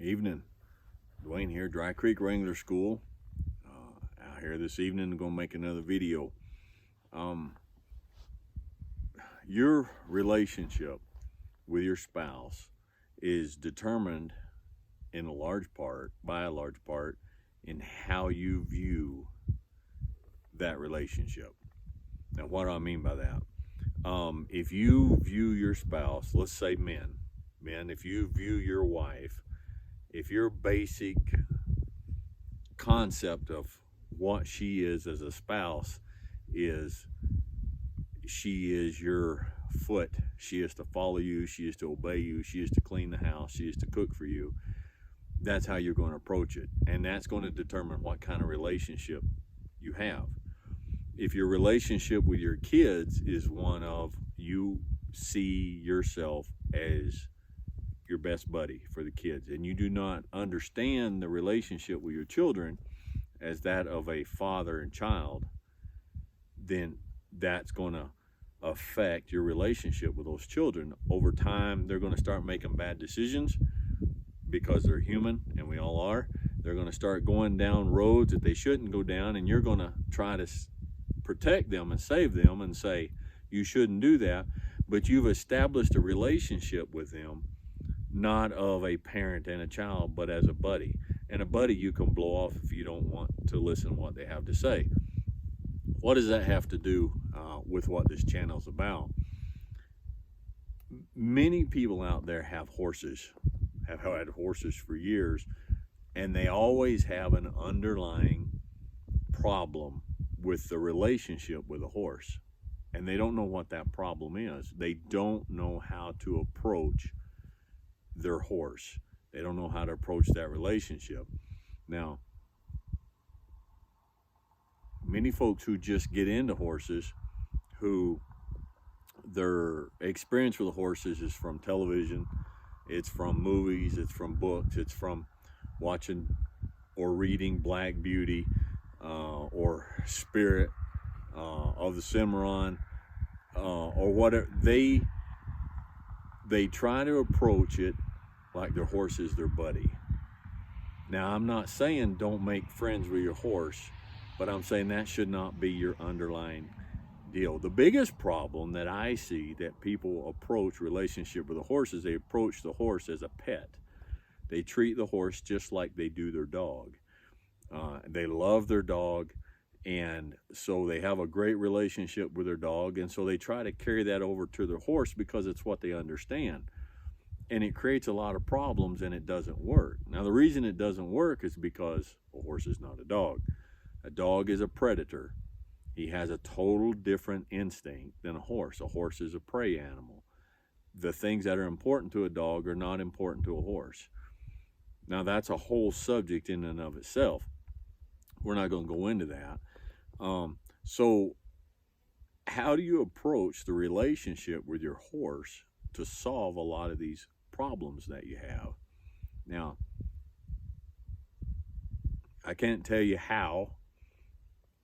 Evening. Dwayne here, Dry Creek Wrangler School. Out here this evening, I'm going to make another video. Your relationship with your spouse is determined in a large part, in how you view that relationship. Now, what do I mean by that? If you view your spouse, let's say men, if you view your wife, if your basic concept of what she is as a spouse is she is your foot, she is to follow you, she is to obey you, she is to clean the house, she is to cook for you, that's how you're going to approach it. And that's going to determine what kind of relationship you have. If your relationship with your kids is one of you see yourself as your best buddy for the kids, and you do not understand the relationship with your children as that of a father and child, then that's going to affect your relationship with those children. Over time, they're going to start making bad decisions because they're human, and we all are. They're going to start going down roads that they shouldn't go down, and you're going to try to protect them and save them and say, you shouldn't do that. But you've established a relationship with them, not of a parent and a child, but as a buddy. And a buddy you can blow off if you don't want to listen to what they have to say. What does that have to do with what this channel is about? Many people out there have horses, have had horses for years, and they always have an underlying problem with the relationship with a horse. And they don't know what that problem is. They don't know how to approach their horse. They don't know how to approach that relationship. Now, many folks who just get into horses, who their experience with the horses is from television, it's from movies, it's from books, it's from watching or reading Black Beauty or Spirit of the Cimarron or whatever. They try to approach it like their horse is their buddy. Now, I'm not saying don't make friends with your horse, but I'm saying that should not be your underlying deal. The biggest problem that I see that people approach relationship with a horse is they approach the horse as a pet. They treat the horse just like they do their dog. They love their dog, and so they have a great relationship with their dog, and so they try to carry that over to their horse because it's what they understand. And it creates a lot of problems, and it doesn't work. Now, the reason it doesn't work is because a horse is not a dog. A dog is a predator. He has a total different instinct than a horse. A horse is a prey animal. The things that are important to a dog are not important to a horse. Now, that's a whole subject in and of itself. We're not going to go into that. So how do you approach the relationship with your horse to solve a lot of these problems that you have? Now, I can't tell you how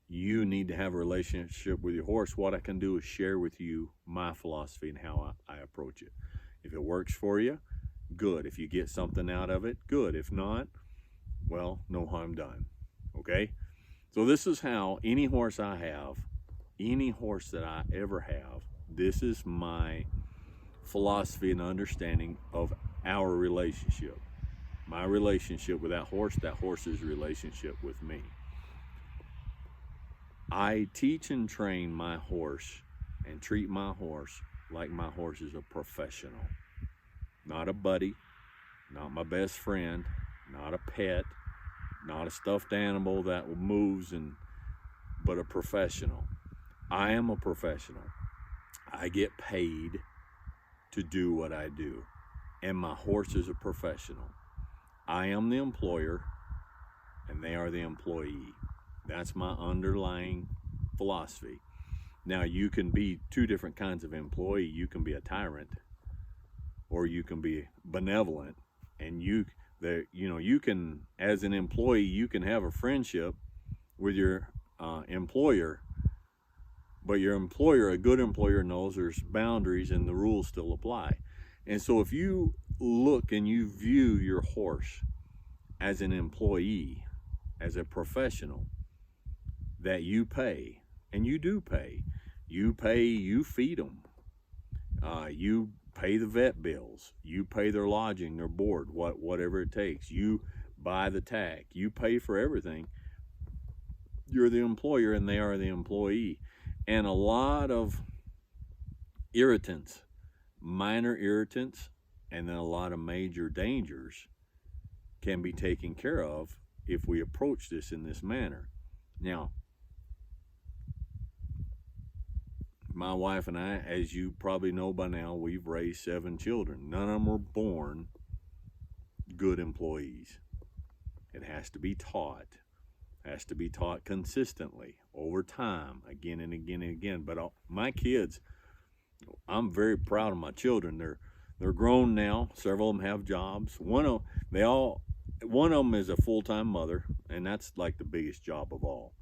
you need to have a relationship with your horse. What I can do is share with you my philosophy and how I approach it. If it works for you, good. If you get something out of it, good. If not, well, no harm done. Okay? So this is how any horse I have, any horse that I ever have, this is my philosophy and understanding of our relationship. My relationship with that horse's relationship with me. I teach and train my horse and treat my horse like my horse is a professional. Not a buddy, not my best friend, not a pet, not a stuffed animal that moves, but a professional. I am a professional. I get paid to do what I do, and my horse is a professional. I am the employer, and they are the employee. That's my underlying philosophy. Now, you can be two different kinds of employee. You can be a tyrant, or you can be benevolent, and you can, as an employee, you can have a friendship with your employer, but your employer, a good employer, knows there's boundaries and the rules still apply. And so if you look and you view your horse as an employee, as a professional, that you pay, and you do pay. You pay, you feed them. You pay the vet bills. You pay their lodging, their board, whatever it takes. You buy the tack. You pay for everything. You're the employer and they are the employee. And a lot of irritants, minor irritants, and then a lot of major dangers can be taken care of if we approach this in this manner. Now, my wife and I, as you probably know by now, we've raised 7 children. None of them were born good employees. It has to be taught. It has to be taught consistently, over time, again and again and again. But my kids, I'm very proud of my children. They're grown now. Several of them have jobs. One of them is a full-time mother, and that's like the biggest job of all.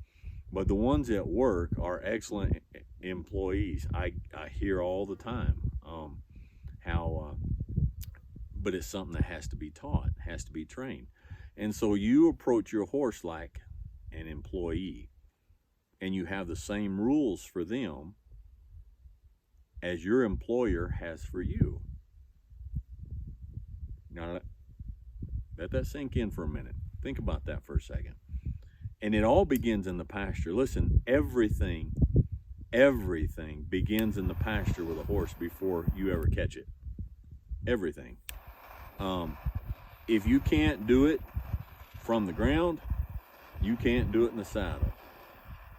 But the ones at work are excellent employees. I hear all the time but it's something that has to be taught, has to be trained. And so you approach your horse like an employee, and you have the same rules for them as your employer has for you. Now, let that sink in for a minute. Think about that for a second. And it all begins in the pasture. Listen, everything begins in the pasture with a horse before you ever catch it. Everything. If you can't do it from the ground, you can't do it in the saddle.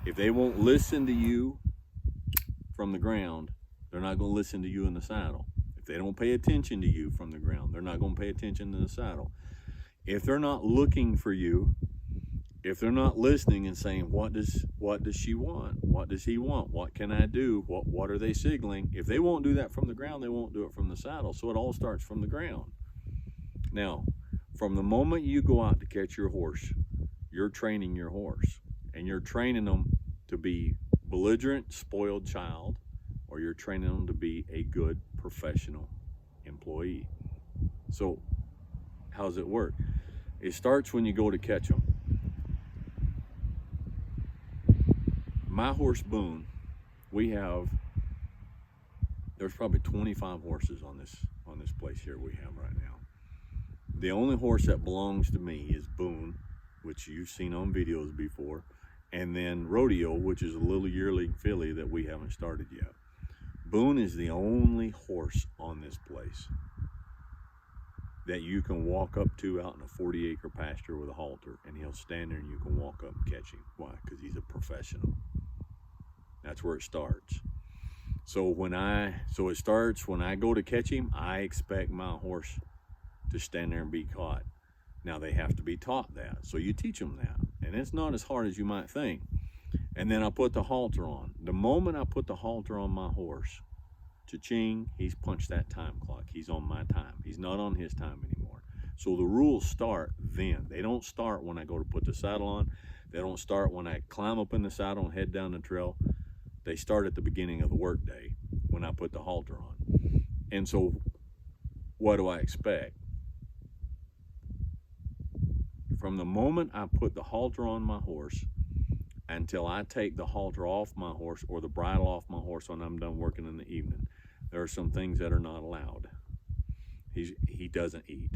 If they won't listen to you from the ground, they're not going to listen to you in the saddle. If they don't pay attention to you from the ground, they're not going to pay attention to the saddle. If they're not looking for you, if they're not listening and saying, what does she want? What does he want? What can I do? What are they signaling? If they won't do that from the ground, they won't do it from the saddle. So it all starts from the ground. Now, from the moment you go out to catch your horse, you're training your horse, and you're training them to be belligerent, spoiled child, or you're training them to be a good professional employee. So how does it work? It starts when you go to catch them. My horse Boone, there's probably 25 horses on this place here we have right now. The only horse that belongs to me is Boone, which you've seen on videos before, and then Rodeo, which is a little yearling filly that we haven't started yet. Boone is the only horse on this place that you can walk up to out in a 40-acre pasture with a halter, and he'll stand there and you can walk up and catch him. Why? Because he's a professional. That's where it starts. So it starts when I go to catch him. I expect my horse to stand there and be caught. Now they have to be taught that, so you teach them that, and it's not as hard as you might think. And then I put the halter on. The moment I put the halter on my horse, cha-ching, he's punched that time clock. He's on my time. He's not on his time anymore. So the rules start then. They don't start when I go to put the saddle on. They don't start when I climb up in the saddle and head down the trail. They start at the beginning of the workday when I put the halter on. And so what do I expect? From the moment I put the halter on my horse until I take the halter off my horse or the bridle off my horse when I'm done working in the evening, there are some things that are not allowed. He doesn't eat.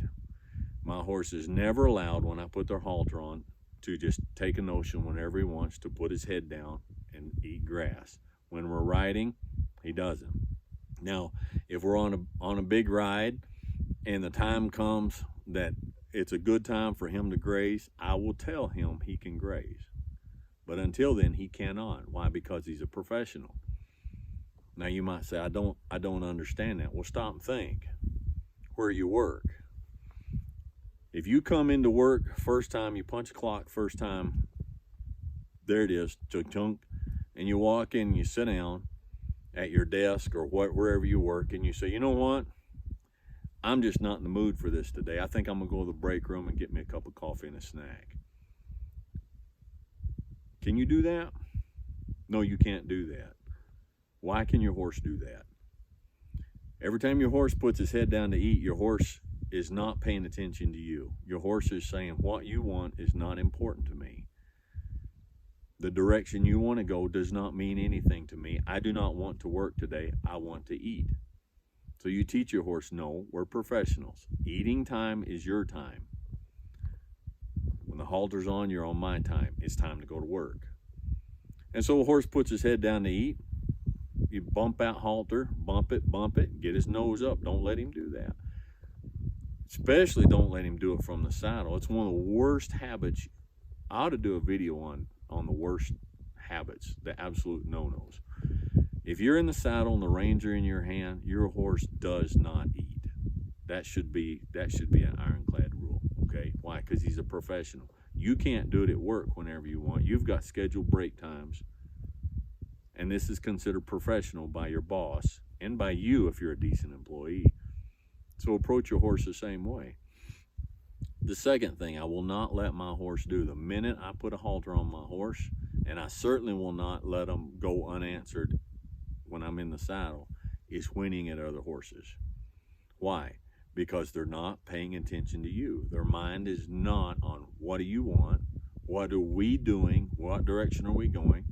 My horse is never allowed, when I put their halter on, to just take a notion whenever he wants to put his head down and eat grass. When we're riding, he doesn't. Now, if we're on a big ride and the time comes that it's a good time for him to graze, I will tell him he can graze. But until then, he cannot. Why? Because he's a professional. Now you might say, I don't understand that. Well, stop and think. Where you work. If you come into work first time, you punch a clock first time, there it is, chunk, and you walk in and you sit down at your desk or wherever you work, and you say, you know what? I'm just not in the mood for this today. I think I'm going to go to the break room and get me a cup of coffee and a snack. Can you do that? No, you can't do that. Why can your horse do that? Every time your horse puts his head down to eat, your horse is not paying attention to you. Your horse is saying, what you want is not important to me. The direction you want to go does not mean anything to me. I do not want to work today. I want to eat. So you teach your horse, no, we're professionals. Eating time is your time. When the halter's on, you're on my time. It's time to go to work. And so a horse puts his head down to eat. You bump out halter, bump it, get his nose up. Don't let him do that. Especially don't let him do it from the saddle. It's one of the worst habits. I ought to do a video on the worst habits, the absolute no-nos. If you're in the saddle and the reins are in your hand, your horse does not eat. That should be an ironclad rule, okay? Why? Because he's a professional. You can't do it at work whenever you want. You've got scheduled break times, and this is considered professional by your boss and by you if you're a decent employee. So approach your horse the same way. The second thing I will not let my horse do, the minute I put a halter on my horse, and I certainly will not let them go unanswered when I'm in the saddle, is whinnying at other horses. Why? Because they're not paying attention to you. Their mind is not on what do you want, what are we doing, what direction are we going.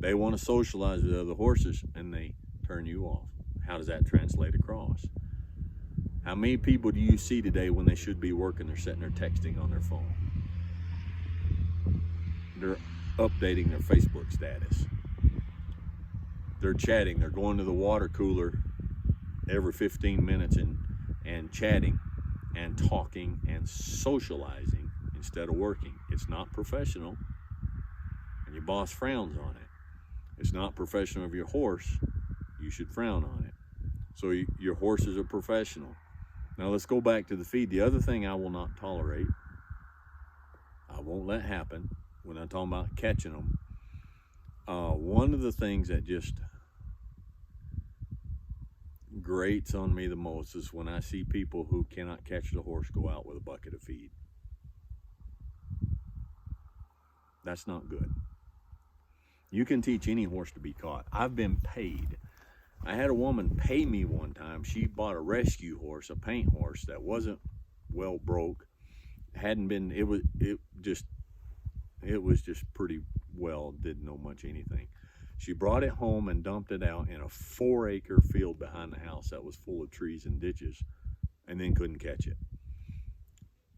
They want to socialize with other horses and they turn you off. How does that translate across? How many people do you see today when they should be working, they're sitting there texting on their phone? They're updating their Facebook status. They're chatting, they're going to the water cooler every 15 minutes and chatting and talking and socializing instead of working. It's not professional, and your boss frowns on it. It's not professional of your horse. You should frown on it. So your horse is a professional. Now let's go back to the feed. The other thing I will not tolerate, I won't let happen when I'm talking about catching them. One of the things that just grates on me the most is when I see people who cannot catch the horse go out with a bucket of feed. That's not good. You can teach any horse to be caught. I've been paid. I had a woman pay me one time. She bought a rescue horse, a paint horse that wasn't well broke. Hadn't been, it was just pretty well, didn't know much anything. She brought it home and dumped it out in a 4-acre field behind the house that was full of trees and ditches, and then couldn't catch it.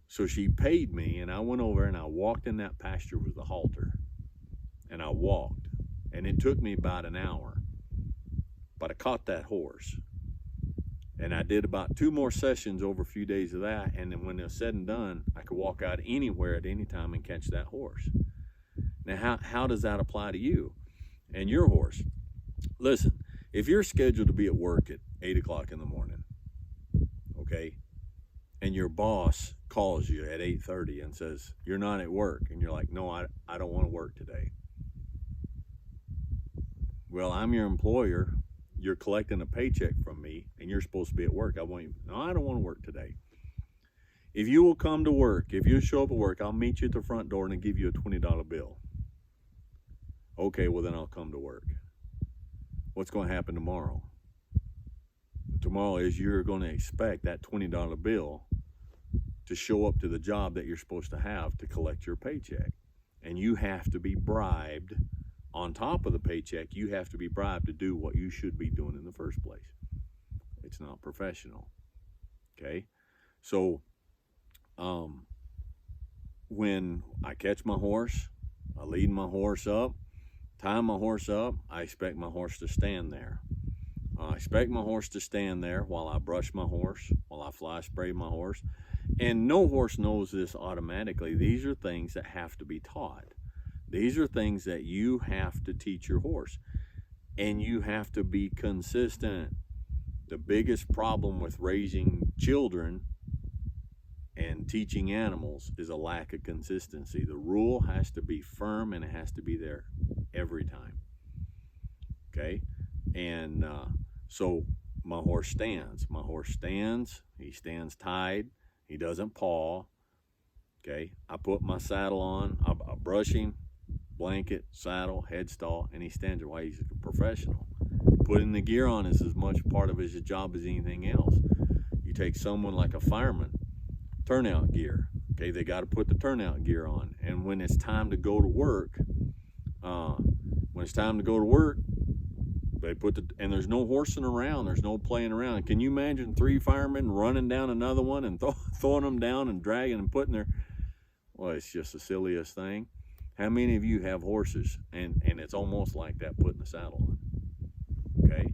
So she paid me, and I went over and I walked in that pasture with a halter, and I walked, and it took me about an hour, but I caught that horse. And I did about 2 more sessions over a few days of that, and then when it was said and done, I could walk out anywhere at any time and catch that horse. Now, how does that apply to you and your horse? Listen, if you're scheduled to be at work at 8 o'clock in the morning, okay, and your boss calls you at 8:30 and says, you're not at work, and you're like, no, I don't want to work today. Well, I'm your employer. You're collecting a paycheck from me, and you're supposed to be at work. I don't want to work today. If you will come to work, if you show up at work, I'll meet you at the front door and I'll give you a $20 bill. Okay, well then I'll come to work. What's going to happen tomorrow? Tomorrow is you're going to expect that $20 bill to show up to the job that you're supposed to have to collect your paycheck. And you have to be bribed. On top of the paycheck, you have to be bribed to do what you should be doing in the first place. It's not professional. Okay? So, when I catch my horse, I lead my horse up, tie my horse up, I expect my horse to stand there. I expect my horse to stand there while I brush my horse, while I fly spray my horse. And no horse knows this automatically. These are things that have to be taught. These are things that you have to teach your horse. And you have to be consistent. The biggest problem with raising children and teaching animals is a lack of consistency. The rule has to be firm and it has to be there every time. Okay? And so my horse stands. My horse stands. He stands tied. He doesn't paw. Okay? I put my saddle on. I brush him, blanket, saddle, head stall, and he stands there. Why? He's a professional. Putting the gear on is as much part of his job as anything else. You take someone like a fireman, turnout gear. Okay, they got to put the turnout gear on. And when it's time to go to work, they put and there's no horsing around, there's no playing around. Can you imagine 3 firemen running down another one and throwing them down and dragging and putting their, well, it's just the silliest thing. How many of you have horses and it's almost like that, putting the saddle on? Okay,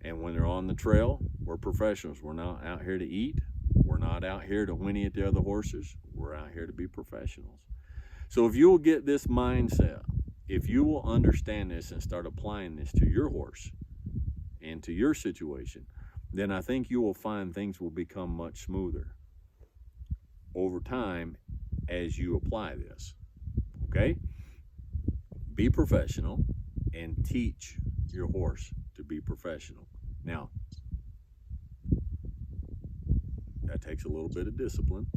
and when they're on the trail, we're professionals. We're not out here to eat. We're not out here to whinny at the other horses. We're out here to be professionals. So if you will get this mindset, if you will understand this and start applying this to your horse and to your situation, then I think you will find things will become much smoother over time as you apply this. Okay? Be professional and teach your horse to be professional. Now, that takes a little bit of discipline.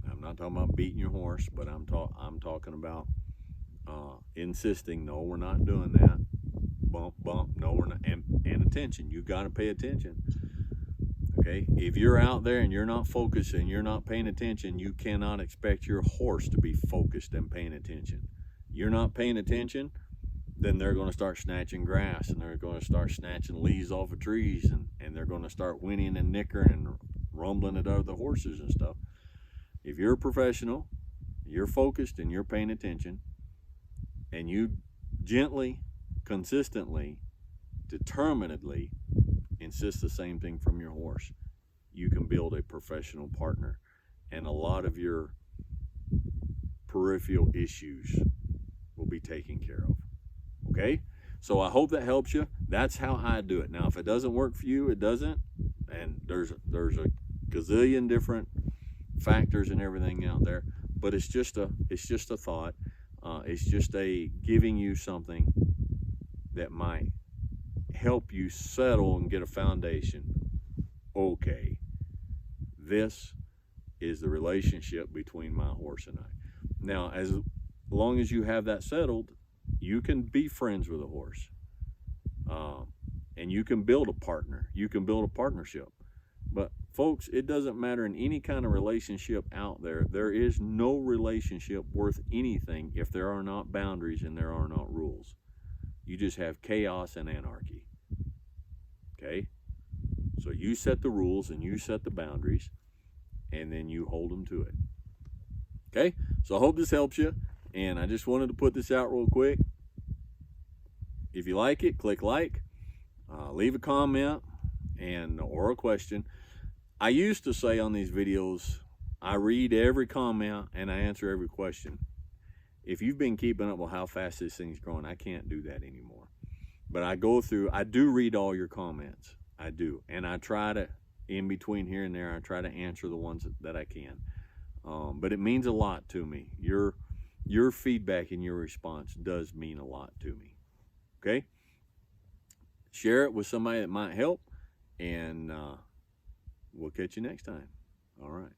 I'm not talking about beating your horse, but I'm talking about insisting, no, we're not doing that. Bump, bump, no, we're not. And attention, you got to pay attention. Okay, if you're out there and you're not focused and you're not paying attention, you cannot expect your horse to be focused and paying attention. You're not paying attention, then they're going to start snatching grass, and they're going to start snatching leaves off of trees, and they're going to start whinnying and nickering and rumbling at other horses and stuff. If you're a professional, you're focused and you're paying attention, and you gently, consistently, determinedly insist the same thing from your horse, you can build a professional partner, and a lot of your peripheral issues will be taken care of. Okay, so I hope that helps you. That's how I do it. Now, if it doesn't work for you, it doesn't, and there's a gazillion different factors and everything out there, but it's just a thought. It's just a giving you something that might help you settle and get a foundation. Okay, this is the relationship between my horse and I. Now, as long as you have that settled, you can be friends with a horse, and you can build a partner. You can build a partnership. But folks, it doesn't matter in any kind of relationship out there. There is no relationship worth anything if there are not boundaries and there are not rules. You just have chaos and anarchy. Okay? So you set the rules and you set the boundaries, and then you hold them to it. Okay? So I hope this helps you, and I just wanted to put this out real quick. If you like it, click like, leave a comment or a question. I used to say on these videos, I read every comment and I answer every question. If you've been keeping up with how fast this thing's growing, I can't do that anymore. But I do read all your comments. I do. And I try to, in between here and there, I try to answer the ones that I can. But it means a lot to me. Your feedback and your response does mean a lot to me. Okay? Share it with somebody that might help, and we'll catch you next time. All right.